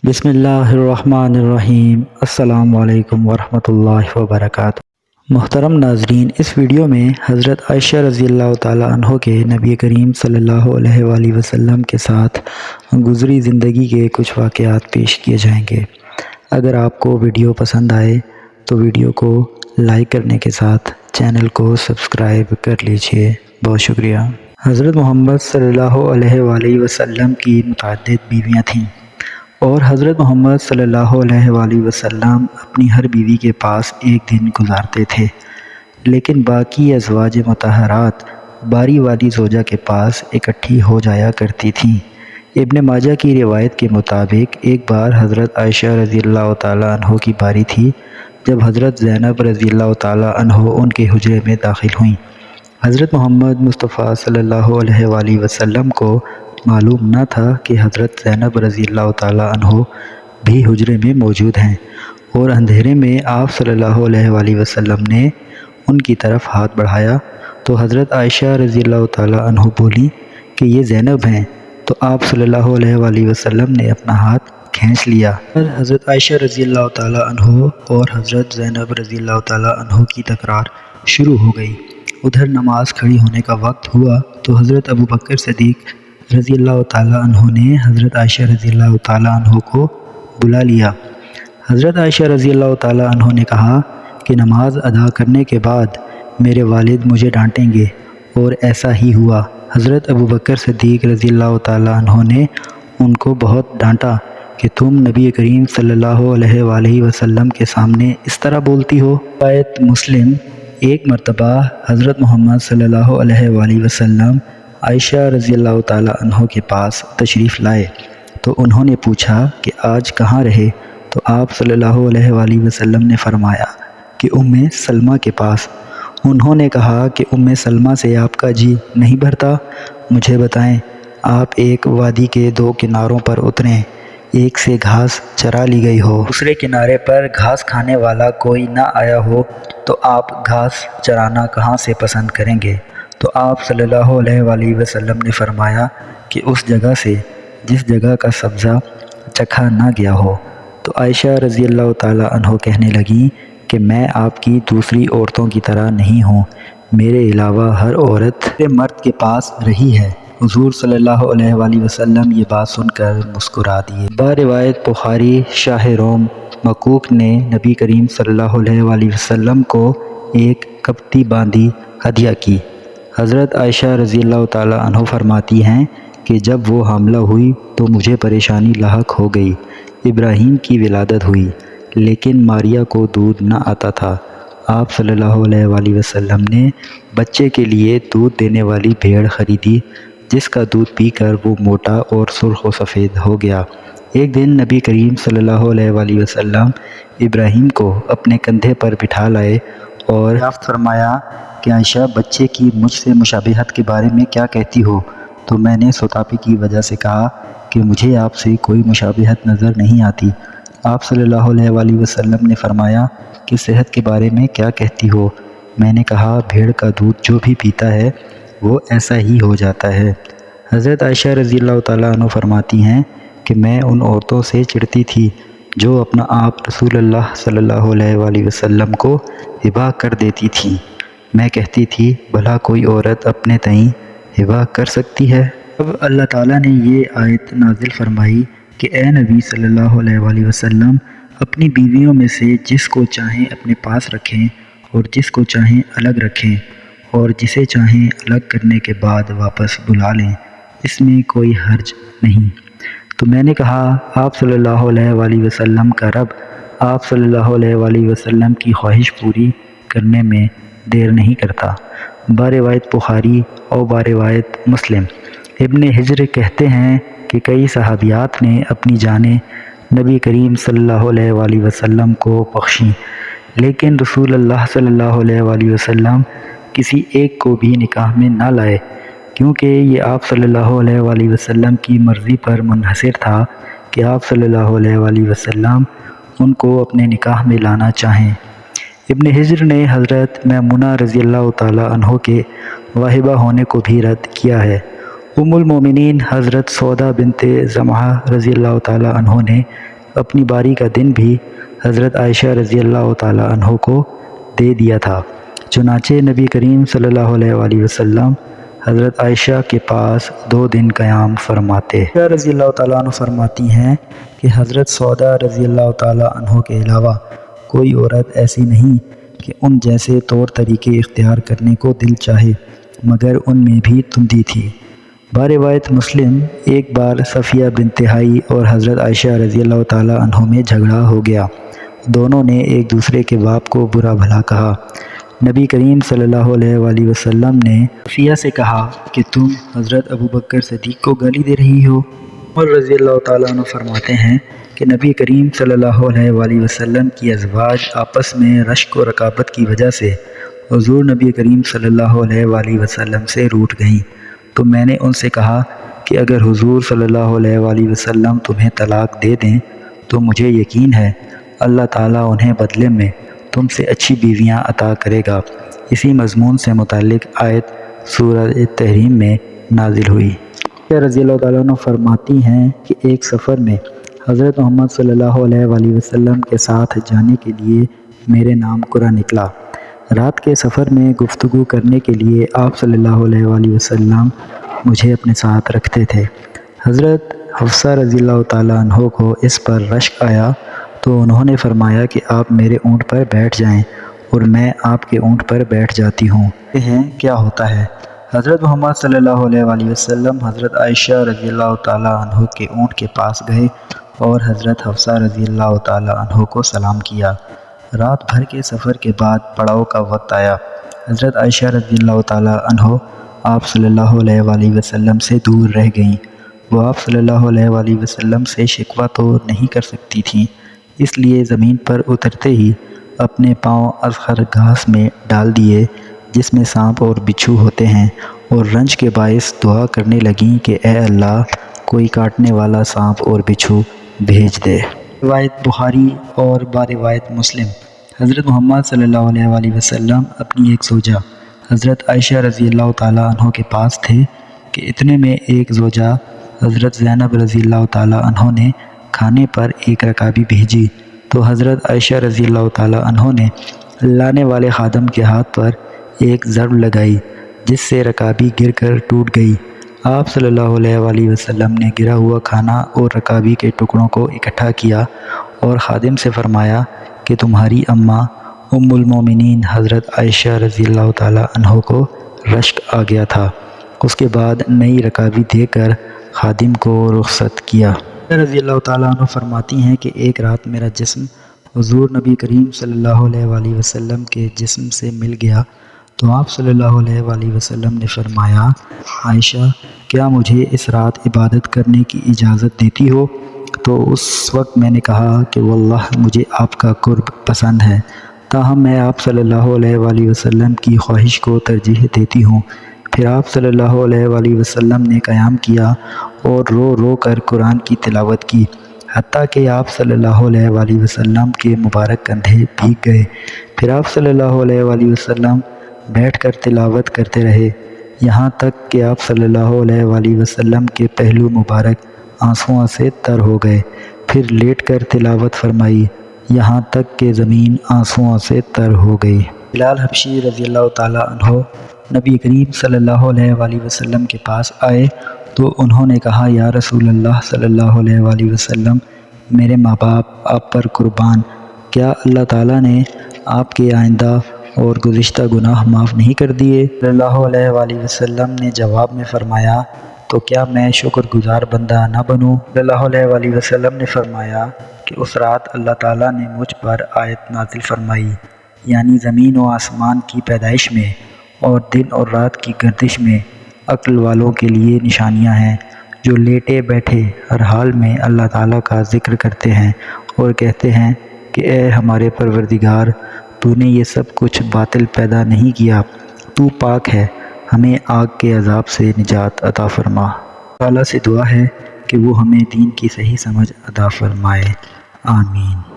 بسم اللہ الرحمن الرحیم۔ السلام علیکم ورحمۃ اللہ وبرکاتہ۔ محترم ناظرین، اس ویڈیو میں حضرت عائشہ رضی اللہ تعالیٰ عنہ کے نبی کریم صلی اللہ علیہ وآلہ وسلم کے ساتھ گزری زندگی کے کچھ واقعات پیش کیے جائیں گے۔ اگر آپ کو ویڈیو پسند آئے تو ویڈیو کو لائک کرنے کے ساتھ چینل کو سبسکرائب کر لیجئے۔ بہت شکریہ۔ حضرت محمد صلی اللہ علیہ وآلہ وسلم کی متعدد بیویاں تھیں، اور حضرت محمد صلی اللہ علیہ وآلہ وسلم اپنی ہر بیوی کے پاس ایک دن گزارتے تھے، لیکن باقی ازواج مطہرات باری والی زوجہ کے پاس اکٹھی ہو جایا کرتی تھیں۔ ابن ماجہ کی روایت کے مطابق ایک بار حضرت عائشہ رضی اللہ تعالیٰ عنہ کی باری تھی، جب حضرت زینب رضی اللہ تعالیٰ عنہ ان کے حجرے میں داخل ہوئیں۔ حضرت محمد مصطفیٰ صلی اللہ علیہ وآلہ وسلم کو معلوم نہ تھا کہ حضرت زینب رضی اللہ تعالیٰ عنہ بھی حجرے میں موجود ہیں، اور اندھیرے میں آپ صلی اللہ علیہ وآلہ وسلم نے ان کی طرف ہاتھ بڑھایا تو حضرت عائشہ رضی اللہ تعالیٰ عنہ بولی کہ یہ زینب ہیں، تو آپ صلی اللہ علیہ وآلہ وسلم نے اپنا ہاتھ کھینچ لیا۔ حضرت عائشہ رضی اللہ تعالیٰ عنہ اور حضرت زینب رضی اللہ تعالیٰ عنہ کی تکرار شروع ہو گئی۔ ادھر نماز کھڑی ہونے کا وقت ہوا تو حضرت ابوبکر صدیق رضی اللہ تعالیٰ عنہ نے حضرت عائشہ رضی اللہ تعالیٰ عنہ کو بلا لیا۔ حضرت عائشہ رضی اللہ تعالیٰ عنہ نے کہا کہ نماز ادا کرنے کے بعد میرے والد مجھے ڈانٹیں گے، اور ایسا ہی ہوا۔ حضرت ابوبکر صدیق رضی اللہ تعالیٰ عنہ نے ان کو بہت ڈانٹا کہ تم نبی کریم صلی اللہ علیہ وآلہ وسلم کے سامنے اس طرح بولتی ہو۔ روایت مسلم۔ ایک مرتبہ حضرت محمد صلی اللہ علیہ وآلہ وسلم عائشہ رضی اللہ تعالیٰ عنہ کے پاس تشریف لائے تو انہوں نے پوچھا کہ آج کہاں رہے، تو آپ صلی اللہ علیہ وآلہ وسلم نے فرمایا کہ سلمہ کے پاس۔ انہوں نے کہا کہ سلمہ سے آپ کا جی نہیں بھرتا؟ مجھے بتائیں۔ آپ ایک وادی کے دو کناروں پر اتریں، ایک سے گھاس چرا لی گئی ہو، دوسرے کنارے پر گھاس کھانے والا کوئی نہ آیا ہو، تو آپ گھاس چرانا کہاں سے پسند کریں گے؟ تو آپ صلی اللہ علیہ وآلہ وسلم نے فرمایا کہ اس جگہ سے جس جگہ کا سبزہ چکھا نہ گیا ہو۔ تو عائشہ رضی اللہ تعالیٰ عنہ کہنے لگیں کہ میں آپ کی دوسری عورتوں کی طرح نہیں ہوں، میرے علاوہ ہر عورت میرے مرد کے پاس رہی ہے۔ حضور صلی اللہ علیہ وآلہ وسلم یہ بات سن کر مسکرا دیے۔ روایت بخاری۔ شاہ روم مکوک نے نبی کریم صلی اللہ علیہ وآلہ وسلم کو ایک کپتی باندھی ہدیہ کی۔ حضرت عائشہ رضی اللہ تعالیٰ عنہ فرماتی ہیں کہ جب وہ حاملہ ہوئی تو مجھے پریشانی لاحق ہو گئی۔ ابراہیم کی ولادت ہوئی، لیکن ماریا کو دودھ نہ آتا تھا۔ آپ صلی اللہ علیہ وآلہ وسلم نے بچے کے لیے دودھ دینے والی بھیڑ خریدی، جس کا دودھ پی کر وہ موٹا اور سرخ و سفید ہو گیا۔ ایک دن نبی کریم صلی اللہ علیہ وآلہ وسلم ابراہیم کو اپنے کندھے پر بٹھا لائے اور دریافت فرمایا کہ عائشہ بچے کی مجھ سے مشابہت کے بارے میں کیا کہتی ہو؟ تو میں نے سوتاپی کی وجہ سے کہا کہ مجھے آپ سے کوئی مشابہت نظر نہیں آتی۔ آپ صلی اللہ علیہ وآلہ وسلم نے فرمایا کہ صحت کے بارے میں کیا کہتی ہو؟ میں نے کہا بھیڑ کا دودھ جو بھی پیتا ہے وہ ایسا ہی ہو جاتا ہے۔ حضرت عائشہ رضی اللہ تعالیٰ عنہ فرماتی ہیں کہ میں ان عورتوں سے چڑھتی تھی جو اپنا آپ رسول اللہ صلی اللہ علیہ وآلہ وسلم کو ہبہ کر دیتی تھیں۔ میں کہتی تھی بھلا کوئی عورت اپنے تئیں ہبہ کر سکتی ہے؟ اب اللہ تعالیٰ نے یہ آیت نازل فرمائی کہ اے نبی صلی اللہ علیہ وآلہ وسلم اپنی بیویوں میں سے جس کو چاہیں اپنے پاس رکھیں اور جس کو چاہیں الگ رکھیں، اور جسے چاہیں الگ کرنے کے بعد واپس بلا لیں، اس میں کوئی حرج نہیں۔ تو میں نے کہا آپ صلی اللہ علیہ وآلہ وسلم کا رب آپ صلی اللہ علیہ وآلہ وسلم کی خواہش پوری کرنے میں دیر نہیں کرتا۔ روایت بخاری اور روایت مسلم۔ ابن حجر کہتے ہیں کہ کئی صحابیات نے اپنی جانیں نبی کریم صلی اللہ علیہ وآلہ وسلم کو بخشیں، لیکن رسول اللہ صلی اللہ علیہ وآلہ وسلم کسی ایک کو بھی نکاح میں نہ لائے، کیونکہ یہ آپ صلی اللہ علیہ وآلہ وسلم کی مرضی پر منحصر تھا کہ آپ صلی اللہ علیہ وآلہ وسلم ان کو اپنے نکاح میں لانا چاہیں۔ ابن حجر نے حضرت میمونہ رضی اللہ تعالیٰ عنہ کے واہبہ ہونے کو بھی رد کیا ہے۔ ام المومنین حضرت سودا بنت زمعہ رضی اللہ تعالیٰ عنہ نے اپنی باری کا دن بھی حضرت عائشہ رضی اللہ تعالیٰ عنہ کو دے دیا تھا۔ چنانچہ نبی کریم صلی اللہ علیہ وآلہ وسلم حضرت عائشہ کے پاس 2 دن قیام فرماتے۔ عائشہ رضی اللہ تعالیٰ عنہ فرماتی ہیں کہ حضرت سودا رضی اللہ تعالیٰ عنہ کے علاوہ کوئی عورت ایسی نہیں کہ ان جیسے طور طریقے اختیار کرنے کو دل چاہے، مگر ان میں بھی تندی تھی۔ بروایت مسلم ایک بار صفیہ بنت حیی اور حضرت عائشہ رضی اللہ تعالیٰ عنہ میں جھگڑا ہو گیا۔ دونوں نے ایک دوسرے کے باپ کو برا بھلا کہا۔ نبی کریم صلی اللہ علیہ وآلہ وسلم نے صفیہ سے کہا کہ تم حضرت ابوبکر صدیق کو گالی دے رہی ہو۔ عمر رضی اللہ تعالیٰ عنہ فرماتے ہیں کہ نبی کریم صلی اللہ علیہ وآلہ وسلم کی ازواج آپس میں رشک و رکابت کی وجہ سے حضور نبی کریم صلی اللہ علیہ وآلہ وسلم سے روٹھ گئیں، تو میں نے ان سے کہا کہ اگر حضور صلی اللہ علیہ وآلہ وسلم تمہیں طلاق دے دیں تو مجھے یقین ہے اللہ تعالیٰ انہیں بدلے میں تم سے اچھی بیویاں عطا کرے گا۔ اسی مضمون سے متعلق آیت سورہ تحریم میں نازل ہوئی۔ رضی اللہ تعالیٰ عنہ فرماتی ہیں کہ ایک سفر میں حضرت محمد صلی اللہ علیہ وآلہ وسلم کے ساتھ جانے کے لیے میرے نام کرا نکلا۔ رات کے سفر میں گفتگو کرنے کے لیے آپ صلی اللہ علیہ وآلہ وسلم مجھے اپنے ساتھ رکھتے تھے۔ حضرت حفصہ رضی اللہ تعالیٰ عنہ کو اس پر رشک آیا تو انہوں نے فرمایا کہ آپ میرے اونٹ پر بیٹھ جائیں اور میں آپ کے اونٹ پر بیٹھ جاتی ہوں۔ کہتے ہیں کیا ہوتا ہے؟ حضرت محمد صلی اللہ علیہ وآلہ وسلم حضرت عائشہ رضی اللہ تعالیٰ عنہ کے اونٹ کے پاس گئے اور حضرت حفصہ رضی اللہ تعالیٰ عنہ کو سلام کیا۔ رات بھر کے سفر کے بعد پڑاؤ کا وقت آیا۔ حضرت عائشہ رضی اللہ تعالیٰ عنہ آپ صلی اللہ علیہ وآلہ وسلم سے دور رہ گئیں۔ وہ آپ صلی اللہ علیہ وآلہ وسلم سے شکوہ تو نہیں کر سکتی تھیں، اس لیے زمین پر اترتے ہی اپنے پاؤں اذخر گھاس میں ڈال دیے جس میں سانپ اور بچھو ہوتے ہیں، اور رنج کے باعث دعا کرنے لگیں کہ اے اللہ کوئی کاٹنے والا سانپ اور بچھو بھیج دے۔ روایت بخاری اور بروایت مسلم حضرت محمد صلی اللہ علیہ وآلہ وسلم اپنی ایک زوجہ حضرت عائشہ رضی اللہ تعالیٰ عنہ کے پاس تھے کہ اتنے میں ایک زوجہ حضرت زینب رضی اللہ تعالیٰ عنہ نے کھانے پر ایک رکابی بھیجی تو حضرت عائشہ رضی اللہ تعالیٰ عنہ نے لانے والے خادم کے ہاتھ پر ایک ضرب لگائی جس سے رکابی گر کر ٹوٹ گئی۔ آپ صلی اللہ علیہ وآلہ وسلم نے گرا ہوا کھانا اور رکابی کے ٹکڑوں کو اکٹھا کیا اور خادم سے فرمایا کہ تمہاری اماں ام المومنین حضرت عائشہ رضی اللہ تعالیٰ عنہ کو رشک آ گیا تھا۔ اس کے بعد نئی رکابی دے کر خادم کو رخصت کیا۔ رضی اللہ تعالیٰ عنہ فرماتی ہیں کہ ایک رات میرا جسم حضور نبی کریم صلی اللہ علیہ وآلہ وسلم کے جسم سے مل گیا تو آپ صلی اللہ علیہ وآلہ وسلم نے فرمایا عائشہ کیا مجھے اس رات عبادت کرنے کی اجازت دیتی ہو؟ تو اس وقت میں نے کہا کہ واللہ مجھے آپ کا قرب پسند ہے، تاہم میں آپ صلی اللہ علیہ وآلہ وسلم کی خواہش کو ترجیح دیتی ہوں۔ پھر آپ صلی اللہ علیہ وآلہ وسلم نے قیام کیا اور رو رو کر قرآن کی تلاوت کی، حتیٰ کہ آپ صلی اللہ علیہ وآلہ وسلم کے مبارک کندھے بھیگ گئے۔ پھر آپ صلی اللہ علیہ وآلہ وسلم بیٹھ کر تلاوت کرتے رہے یہاں تک کہ آپ صلی اللہ علیہ وآلہ وسلم کے پہلو مبارک آنسوؤں سے تر ہو گئے۔ پھر لیٹ کر تلاوت فرمائی یہاں تک کہ زمین آنسوؤں سے تر ہو گئی۔ بلال حبشی رضی اللہ تعالیٰ عنہ نبی کریم صلی اللہ علیہ وآلہ وسلم کے پاس آئے تو انہوں نے کہا یا رسول اللہ صلی اللہ علیہ وآلہ وسلم میرے ماں باپ آپ پر قربان، کیا اللہ تعالیٰ نے آپ کے آئندہ اور گزشتہ گناہ معاف نہیں کر دیے؟ صلی اللہ علیہ وآلہ وسلم نے جواب میں فرمایا تو کیا میں شکر گزار بندہ نہ بنوں؟ صلی اللہ علیہ وآلہ وسلم نے فرمایا کہ اس رات اللہ تعالیٰ نے مجھ پر آیت نازل فرمائی، یعنی زمین و آسمان کی پیدائش میں اور دن اور رات کی گردش میں عقل والوں کے لیے نشانیاں ہیں، جو لیٹے بیٹھے ہر حال میں اللہ تعالیٰ کا ذکر کرتے ہیں اور کہتے ہیں کہ اے ہمارے پروردگار تو نے یہ سب کچھ باطل پیدا نہیں کیا، تو پاک ہے، ہمیں آگ کے عذاب سے نجات عطا فرما۔ اللہ سے دعا ہے کہ وہ ہمیں دین کی صحیح سمجھ عطا فرمائے، آمین۔